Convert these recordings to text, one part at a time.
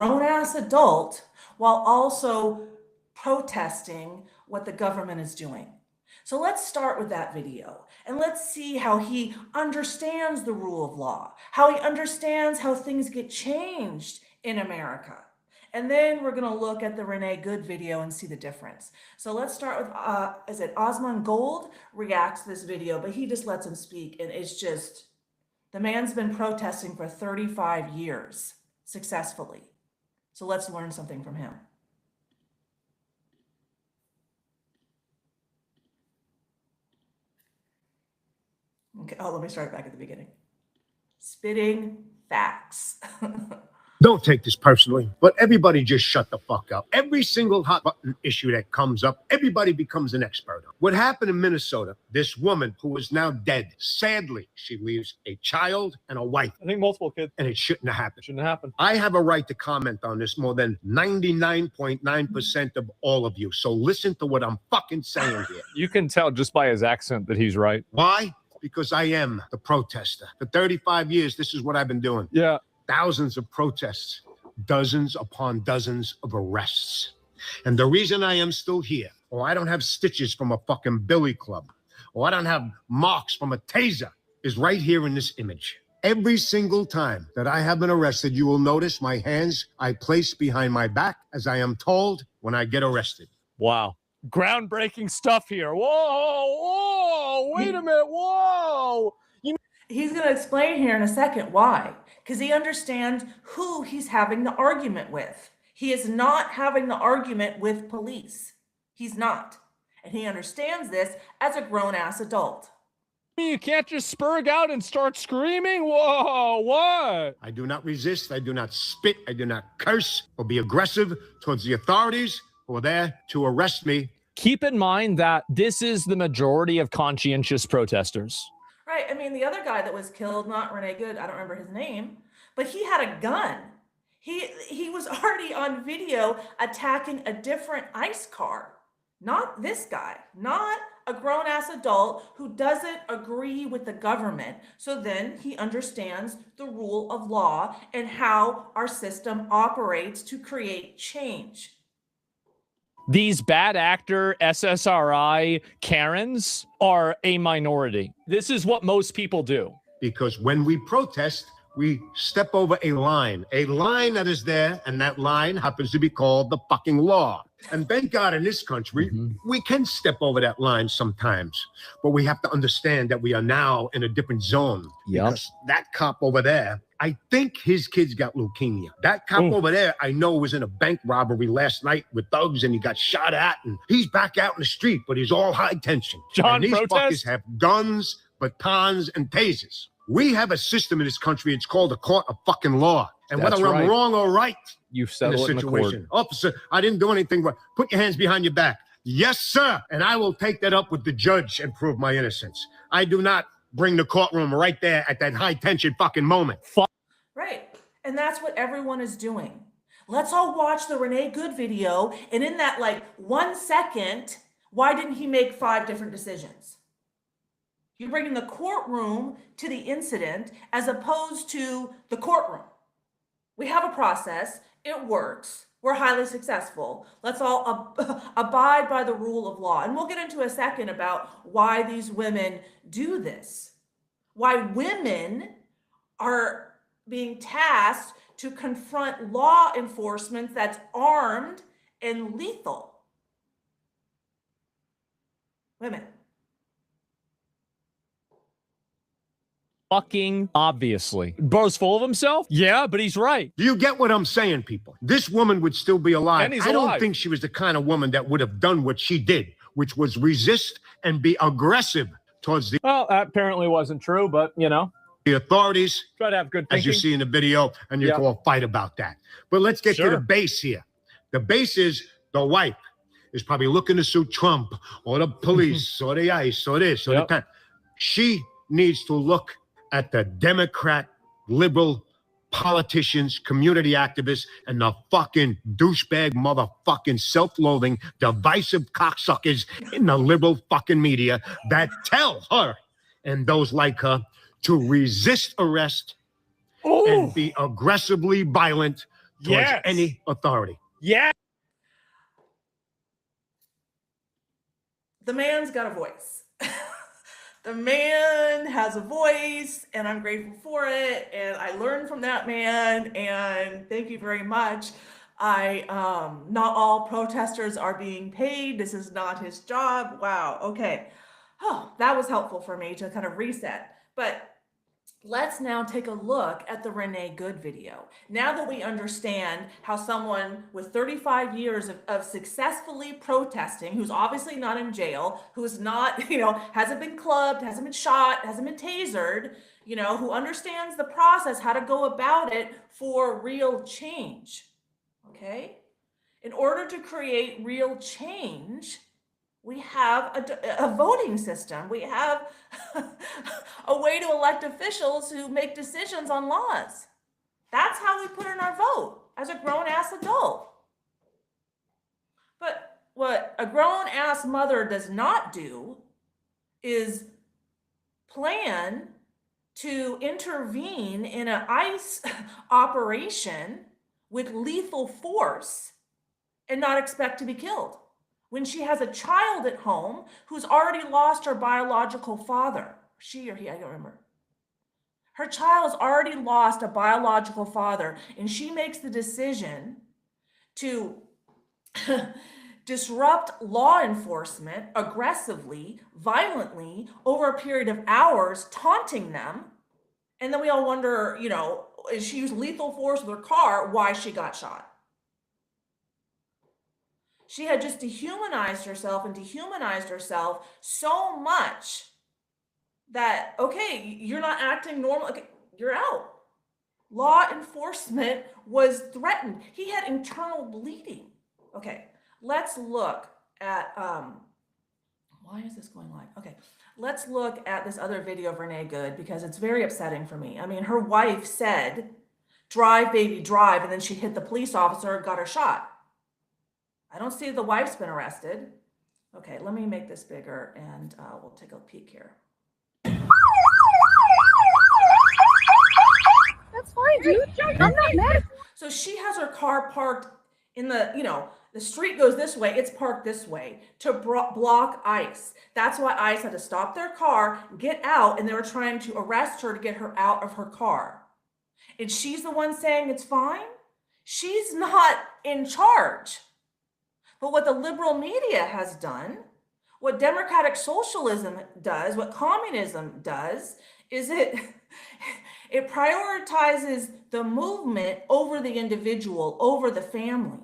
grown-ass adult while also protesting what the government is doing. So let's start with that video and let's see how he understands the rule of law, how he understands how things get changed in America. And then we're going to look at the Renee Good video and see the difference. So let's start with, is it Osmond Gold reacts to this video, but he just lets him speak. And it's just, the man's been protesting for 35 years successfully. So let's learn something from him. Okay, oh, let me start back at the beginning. Spitting facts. Don't take this personally, but everybody just shut the fuck up. Every single hot button issue that comes up, everybody becomes an expert on. What happened in Minnesota, this woman who is now dead, sadly, she leaves a child and a wife. I think multiple kids. And it shouldn't have happened. Shouldn't happen. I have a right to comment on this more than 99.9% of all of you. So listen to what I'm fucking saying here. You can tell just by his accent that he's right. Why? Because I am the protester. For 35 years, this is what I've been doing. Yeah. Thousands of protests, dozens upon dozens of arrests. And the reason I am still here, or I don't have stitches from a fucking billy club, or I don't have marks from a taser, is right here in this image. Every single time that I have been arrested, you will notice my hands I place behind my back, as I am told when I get arrested. Wow. Groundbreaking stuff here. Whoa, whoa, wait a minute, whoa. He's going to explain here in a second why. Because he understands who he's having the argument with. He is not having the argument with police. He's not. And he understands this as a grown-ass adult. You can't just spurg out and start screaming? Whoa, what? I do not resist. I do not spit. I do not curse or be aggressive towards the authorities who are there to arrest me. Keep in mind that this is the majority of conscientious protesters. Right. I mean, the other guy that was killed, not Renee Good, I don't remember his name, but he had a gun. He was already on video attacking a different ICE car. Not this guy, not a grown-ass adult who doesn't agree with the government. So then he understands the rule of law and how our system operates to create change. These bad actor SSRI Karens are a minority. This is what most people do. Because when we protest, we step over a line that is there, and that line happens to be called the fucking law. And thank God in this country, we can step over that line sometimes, but we have to understand that we are now in a different zone. Yep. Because that cop over there, I think his kids got leukemia. That cop over there, I know, was in a bank robbery last night with thugs, and he got shot at, and he's back out in the street, but he's all high tension. John, and these fuckers have guns, batons, and tasers. We have a system in this country. It's called a court of fucking law. And That's whether I'm right. wrong or right You've in settled the in the court. situation, officer, I didn't do anything wrong. Put your hands behind your back. Yes, sir. And I will take that up with the judge and prove my innocence. I do not bring the courtroom right there at that high tension fucking moment. Right. And that's what everyone is doing. Let's all watch the Renee Good video. And in that, like, 1 second, why didn't he make 5 different decisions? You're bringing the courtroom to the incident as opposed to the courtroom. We have a process. It works. We're highly successful. Let's all abide by the rule of law. And we'll get into a second about why these women do this. Why women are being tasked to confront law enforcement that's armed and lethal. Women. Fucking obviously. Bro's full of himself? Yeah, but he's right. Do you get what I'm saying, people? This woman would still be alive. And he's I don't alive. think she was the kind of woman that would have done what she did, which was resist and be aggressive towards the Well, that apparently wasn't true, but, you know. the authorities, Try to have good as thinking. you see in the video, and you can all fight about that. But let's get to the base here. The base is the wife is probably looking to sue Trump or the police or the ICE or this or that. She needs to look at the Democrat, liberal politicians, community activists, and the fucking douchebag, motherfucking self-loathing, divisive cocksuckers in the liberal fucking media that tell her and those like her to resist arrest and be aggressively violent towards any authority. Yeah. The man's got a voice. The man has a voice, and I'm grateful for it. And I learned from that man, and thank you very much. Not all protesters are being paid. This is not his job. Wow. Okay. Oh, that was helpful for me to kind of reset. But let's now take a look at the Renee Good video. Now that we understand how someone with 35 years of successfully protesting, who's obviously not in jail, who's not, hasn't been clubbed, hasn't been shot, hasn't been tasered, who understands the process, how to go about it for real change. Okay? In order to create real change, we have a voting system. We have a way to elect officials who make decisions on laws. That's how we put in our vote as a grown-ass adult. But what a grown-ass mother does not do is plan to intervene in an ICE operation with lethal force and not expect to be killed, when she has a child at home who's already lost her biological father. She or he, I don't remember. Her child's already lost a biological father, and she makes the decision to disrupt law enforcement aggressively, violently, over a period of hours, taunting them. And then we all wonder, is she used lethal force with her car, why she got shot? She had just dehumanized herself so much that, okay, you're not acting normal. Okay, you're out. Law enforcement was threatened. He had internal bleeding. Okay, let's look at, why is this going live? Okay, let's look at this other video of Renee Good, because it's very upsetting for me. I mean, her wife said, drive, baby, drive, and then she hit the police officer and got her shot. I don't see the wife's been arrested. Okay, let me make this bigger, and we'll take a peek here. That's fine, dude. I'm not mad. So she has her car parked in the, the street goes this way, it's parked this way to block ICE. That's why ICE had to stop their car, get out, and they were trying to arrest her to get her out of her car. And she's the one saying it's fine? She's not in charge. But what the liberal media has done, what democratic socialism does, what communism does, is it prioritizes the movement over the individual, over the family.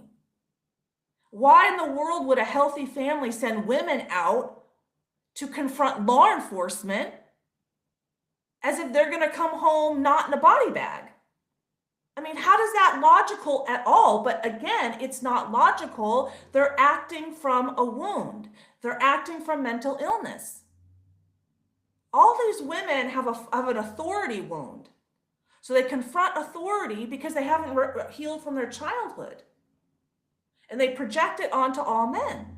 Why in the world would a healthy family send women out to confront law enforcement as if they're going to come home not in a body bag? I mean, how does that logical at all? But again, it's not logical. They're acting from a wound. They're acting from mental illness. All these women have an authority wound. So they confront authority because they haven't healed from their childhood. And they project it onto all men.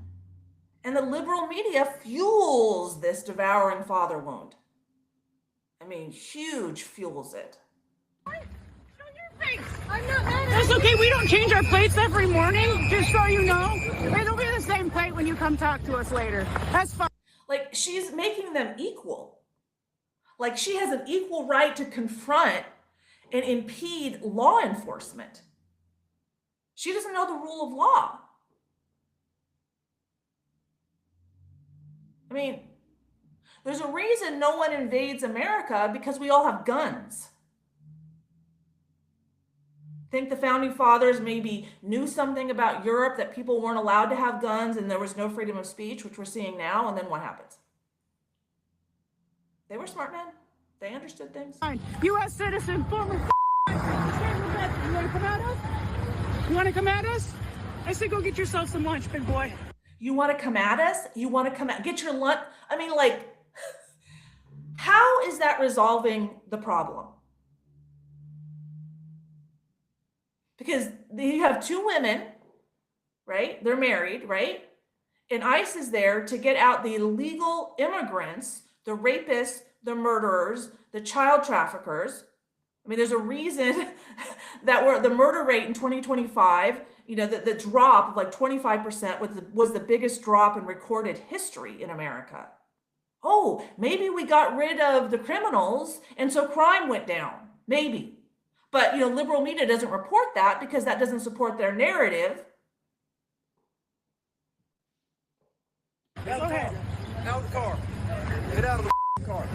And the liberal media fuels this devouring father wound. I mean, huge fuels it. I'm not mad at That's okay. We don't change our plates every morning, just so you know. It'll be the same plate when you come talk to us later. That's fine. Like, she's making them equal. Like, she has an equal right to confront and impede law enforcement. She doesn't know the rule of law. I mean, there's a reason no one invades America, because we all have guns. Think the founding fathers maybe knew something about Europe, that people weren't allowed to have guns and there was no freedom of speech, which we're seeing now, and then what happens? They were smart men. They understood things. Fine. U.S. citizen, former. You want to come at us? You want to come at us? I say go get yourself some lunch, big boy. You want to come at us? You want to come at, get your lunch? I mean, like, how is that resolving the problem? Because you have two women, right? They're married, right? And ICE is there to get out the illegal immigrants, the rapists, the murderers, the child traffickers. I mean, there's a reason that were the murder rate in 2025, you know, the drop of like 25% was the biggest drop in recorded history in America. Oh, maybe we got rid of the criminals and so crime went down. Maybe. But, you know, liberal media doesn't report that because that doesn't support their narrative. Go ahead. Out of the car. Get out of the car.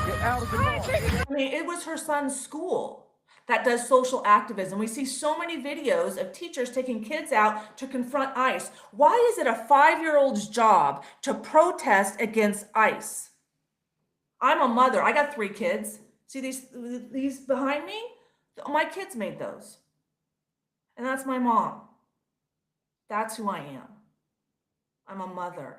Get out of the car. I mean, it was her son's school that does social activism. We see so many videos of teachers taking kids out to confront ICE. Why is it a 5-year-old's job to protest against ICE? I'm a mother. I got 3 kids. See these behind me? My kids made those. And that's my mom. That's who I am. I'm a mother.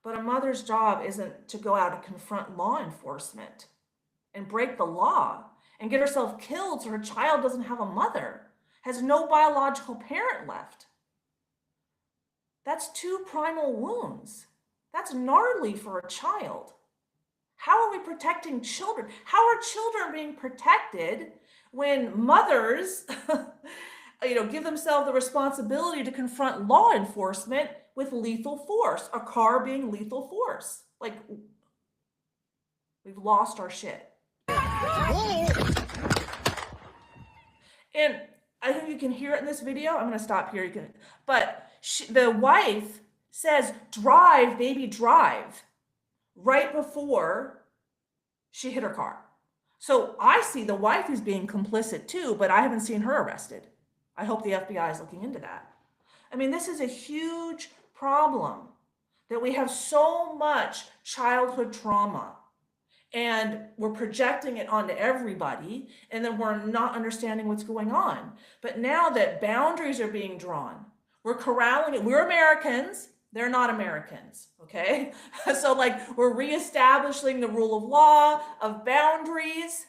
But a mother's job isn't to go out and confront law enforcement and break the law and get herself killed so her child doesn't have a mother, has no biological parent left. That's 2 primal wounds. That's gnarly for a child. How are we protecting children? How are children being protected when mothers give themselves the responsibility to confront law enforcement with lethal force, a car being lethal force? Like, we've lost our shit. And I think you can hear it in this video. I'm going to stop here. But the wife says, "Drive, baby, drive," right before she hit her car. So I see the wife is being complicit too, but I haven't seen her arrested. I hope the FBI is looking into that. I mean, this is a huge problem that we have so much childhood trauma and we're projecting it onto everybody, and then we're not understanding what's going on. But now that boundaries are being drawn, we're corralling it. We're Americans. They're not Americans, okay? So like we're reestablishing the rule of law, of boundaries.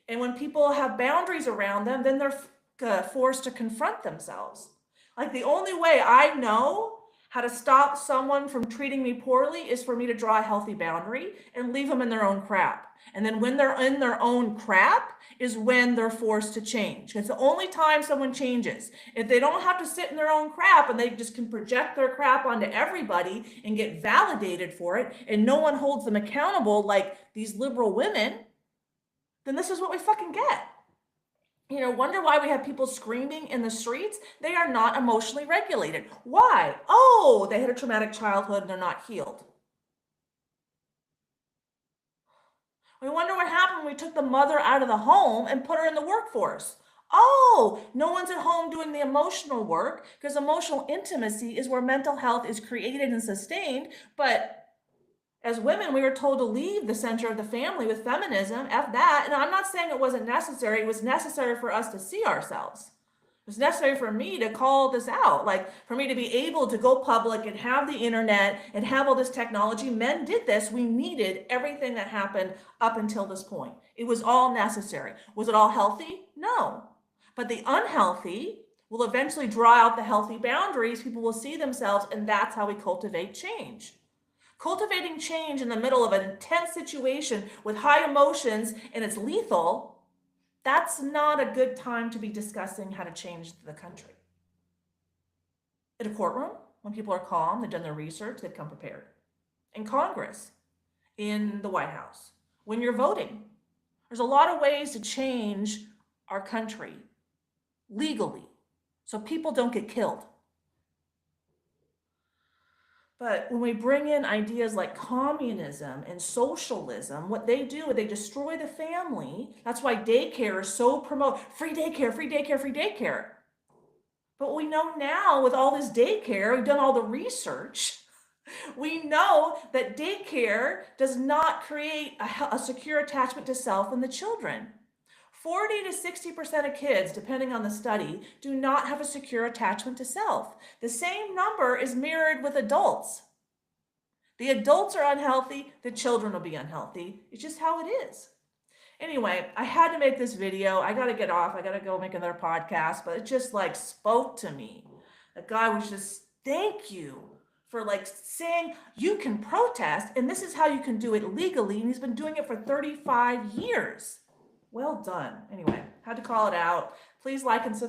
And when people have boundaries around them, then they're forced to confront themselves. Like the only way I know how to stop someone from treating me poorly is for me to draw a healthy boundary and leave them in their own crap. And then when they're in their own crap is when they're forced to change. It's the only time someone changes. If they don't have to sit in their own crap and they just can project their crap onto everybody and get validated for it, and no one holds them accountable like these liberal women, then this is what we fucking get. You know, wonder why we have people screaming in the streets? They are not emotionally regulated. Why? Oh, they had a traumatic childhood and they're not healed. We wonder what happened when we took the mother out of the home and put her in the workforce. Oh, no one's at home doing the emotional work because emotional intimacy is where mental health is created and sustained. But as women, we were told to leave the center of the family with feminism, F that. And I'm not saying it wasn't necessary. It was necessary for us to see ourselves. It was necessary for me to call this out, like for me to be able to go public and have the internet and have all this technology. Men did this. We needed everything that happened up until this point. It was all necessary. Was it all healthy? No. But the unhealthy will eventually draw out the healthy boundaries. People will see themselves, and that's how we cultivate change. Cultivating change in the middle of an intense situation with high emotions and it's lethal, that's not a good time to be discussing how to change the country. In a courtroom, when people are calm, they've done their research, they've come prepared. In Congress, in the White House, when you're voting, there's a lot of ways to change our country legally so people don't get killed. But when we bring in ideas like communism and socialism, what they do is they destroy the family. That's why daycare is so free daycare, free daycare, free daycare. But we know now with all this daycare, we've done all the research. We know that daycare does not create a secure attachment to self in the children. 40 to 60% of kids, depending on the study, do not have a secure attachment to self. The same number is mirrored with adults. The adults are unhealthy, the children will be unhealthy. It's just how it is. Anyway, I had to make this video. I got to get off. I got to go make another podcast, but it just like spoke to me. The guy was just, thank you for like saying you can protest and this is how you can do it legally. And he's been doing it for 35 years. Well done. Anyway, had to call it out. Please like and subscribe.